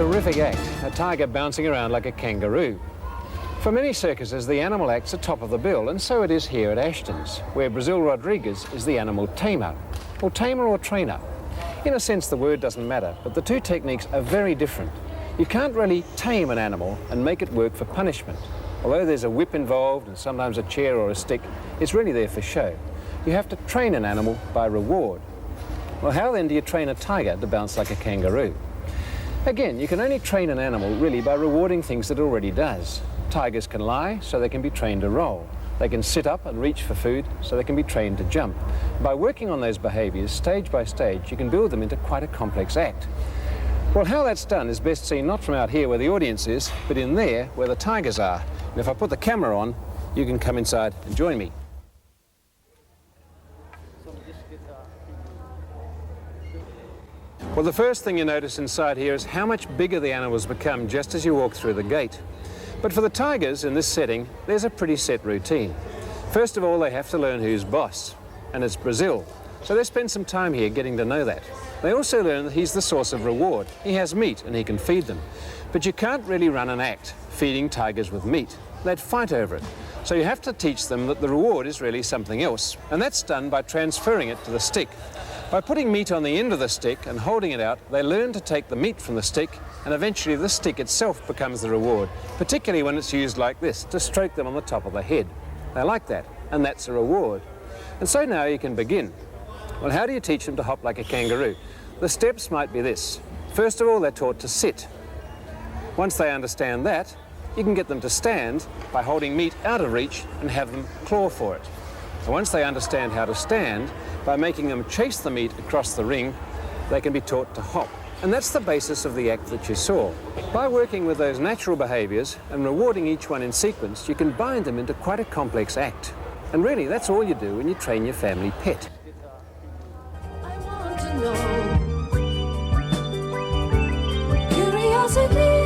terrific act, a tiger bouncing around like a kangaroo. For many circuses, the animal acts at top of the bill, and so it is here at Ashton's, where Brazil Rodriguez is the animal tamer, or trainer. In a sense, the word doesn't matter, but the two techniques are very different. You can't really tame an animal and make it work for punishment. Although there's a whip involved and sometimes a chair or a stick, it's really there for show. You have to train an animal by reward. Well, how then do you train a tiger to bounce like a kangaroo? Again, you can only train an animal really by rewarding things that it already does. Tigers can lie, so they can be trained to roll. They can sit up and reach for food, so they can be trained to jump. By working on those behaviours stage by stage, you can build them into quite a complex act. Well, how that's done is best seen not from out here where the audience is, but in there where the tigers are. And if I put the camera on, you can come inside and join me. Well, the first thing you notice inside here is how much bigger the animals become just as you walk through the gate. But for the tigers in this setting, there's a pretty set routine. First of all, they have to learn who's boss, and it's Brazil. So they spend some time here getting to know that. They also learn that he's the source of reward. He has meat and he can feed them. But you can't really run an act feeding tigers with meat. They'd fight over it. So you have to teach them that the reward is really something else. And that's done by transferring it to the stick. By putting meat on the end of the stick and holding it out, they learn to take the meat from the stick, and eventually the stick itself becomes the reward, particularly when it's used like this, to stroke them on the top of the head. They like that, and that's a reward. And so now you can begin. Well, how do you teach them to hop like a kangaroo? The steps might be this. First of all, they're taught to sit. Once they understand that, you can get them to stand by holding meat out of reach and have them claw for it. And once they understand how to stand, by making them chase the meat across the ring, they can be taught to hop. And that's the basis of the act that you saw. By working with those natural behaviours and rewarding each one in sequence, you can bind them into quite a complex act. And really, that's all you do when you train your family pet. I want to know. Curiosity.